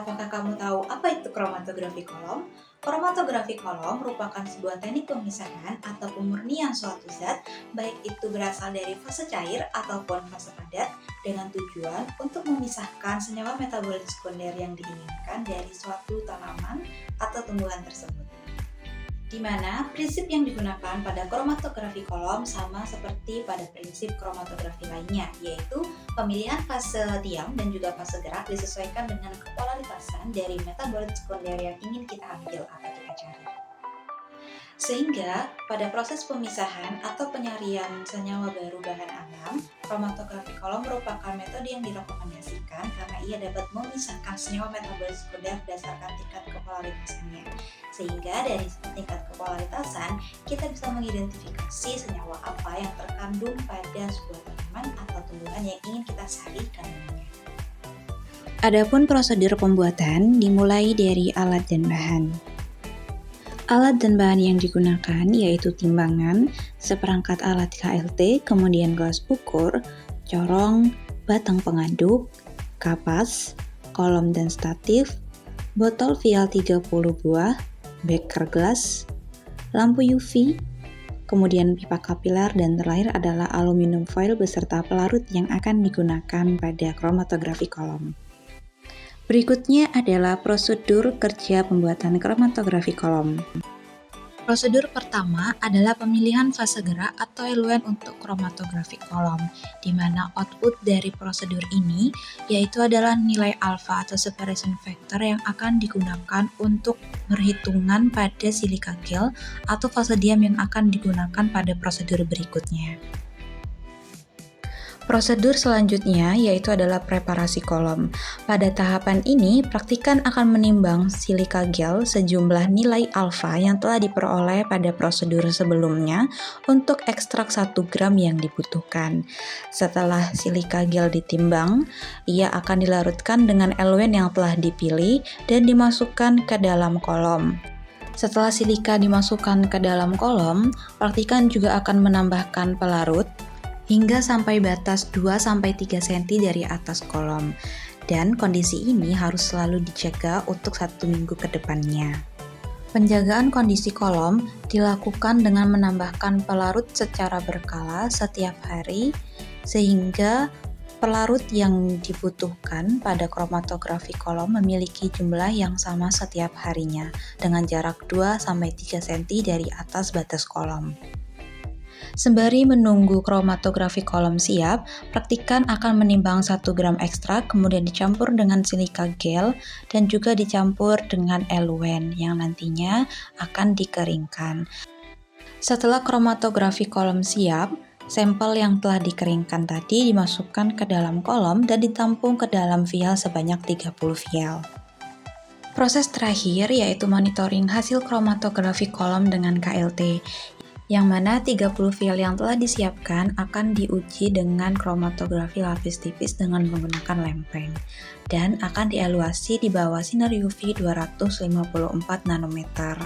apakah kamu tahu apa itu kromatografi kolom? Kromatografi kolom merupakan sebuah teknik pemisahan atau pemurnian suatu zat, baik itu berasal dari fase cair ataupun fase padat, dengan tujuan untuk memisahkan senyawa metabolit sekunder yang diinginkan dari suatu tanaman atau tumbuhan tersebut. Di mana prinsip yang digunakan pada kromatografi kolom sama seperti pada prinsip kromatografi lainnya, yaitu pemilihan fase diam dan juga fase gerak disesuaikan dengan kepolaritasan dari metabolit sekunder yang ingin kita ambil atau kita cari. Sehingga pada proses pemisahan atau penyarian senyawa baru bahan alam, kromatografi kolom merupakan metode yang direkomendasikan karena ia dapat memisahkan senyawa metabolit sekunder berdasarkan tingkat kepolaritasannya. Sehingga dari tingkat kepolaritasan, kita bisa mengidentifikasi senyawa apa yang terkandung pada sebuah tanaman atau tumbuhan yang ingin kita cari kandungannya. Adapun prosedur pembuatan dimulai dari alat dan bahan. Alat dan bahan yang digunakan yaitu timbangan, seperangkat alat KLT, kemudian gelas ukur, corong, batang pengaduk, kapas, kolom dan statif, botol vial 30 buah, beker gelas, lampu UV, kemudian pipa kapiler, dan terakhir adalah aluminium foil beserta pelarut yang akan digunakan pada kromatografi kolom. Berikutnya adalah prosedur kerja pembuatan kromatografi kolom. Prosedur pertama adalah pemilihan fase gerak atau eluen untuk kromatografi kolom, di mana output dari prosedur ini yaitu adalah nilai alfa atau separation factor yang akan digunakan untuk perhitungan pada silika gel atau fase diam yang akan digunakan pada prosedur berikutnya. Prosedur selanjutnya yaitu adalah preparasi kolom. Pada tahapan ini, praktikan akan menimbang silika gel sejumlah nilai alfa yang telah diperoleh pada prosedur sebelumnya untuk ekstrak 1 gram yang dibutuhkan. Setelah silika gel ditimbang, ia akan dilarutkan dengan eluen yang telah dipilih dan dimasukkan ke dalam kolom. Setelah silika dimasukkan ke dalam kolom, praktikan juga akan menambahkan pelarut hingga sampai batas 2-3 cm dari atas kolom, dan kondisi ini harus selalu dijaga untuk 1 minggu ke depannya. Penjagaan kondisi kolom dilakukan dengan menambahkan pelarut secara berkala setiap hari, sehingga pelarut yang dibutuhkan pada kromatografi kolom memiliki jumlah yang sama setiap harinya, dengan jarak 2-3 cm dari atas batas kolom. Sembari menunggu kromatografi kolom siap, praktikan akan menimbang 1 gram ekstrak, kemudian dicampur dengan silika gel, dan juga dicampur dengan eluen yang nantinya akan dikeringkan. Setelah kromatografi kolom siap, sampel yang telah dikeringkan tadi dimasukkan ke dalam kolom dan ditampung ke dalam vial sebanyak 30 vial. Proses terakhir yaitu monitoring hasil kromatografi kolom dengan KLT, yang mana 30 vial yang telah disiapkan akan diuji dengan kromatografi lapis tipis dengan menggunakan lempeng dan akan dievaluasi di bawah sinar UV 254 nanometer.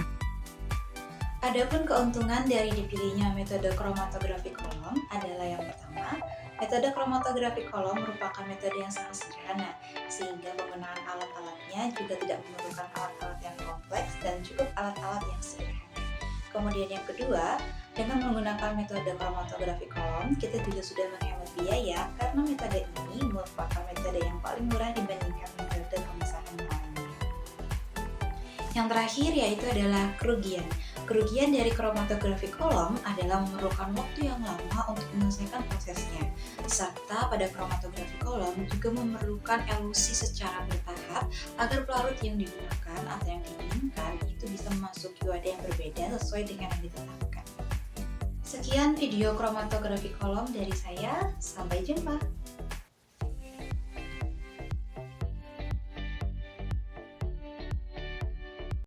Adapun keuntungan dari dipilihnya metode kromatografi kolom adalah yang pertama, metode kromatografi kolom merupakan metode yang sangat sederhana, sehingga penggunaan alat-alatnya juga tidak memerlukan alat-alat yang kompleks dan cukup alat-alat yang sederhana. Kemudian yang kedua, dengan menggunakan metode kromatografi kolom, kita juga sudah menghemat biaya karena metode ini merupakan metode yang paling murah dibandingkan metode pemisahan lainnya. Yang terakhir yaitu adalah kerugian. Kerugian dari kromatografi kolom adalah memerlukan waktu yang lama untuk menyelesaikan prosesnya, serta pada kromatografi kolom juga memerlukan elusi secara bertahap agar pelarut yang digunakan atau yang diinginkan itu bisa memasuki wadah yang berbeda sesuai dengan yang ditetapkan. Sekian video kromatografi kolom dari saya, sampai jumpa!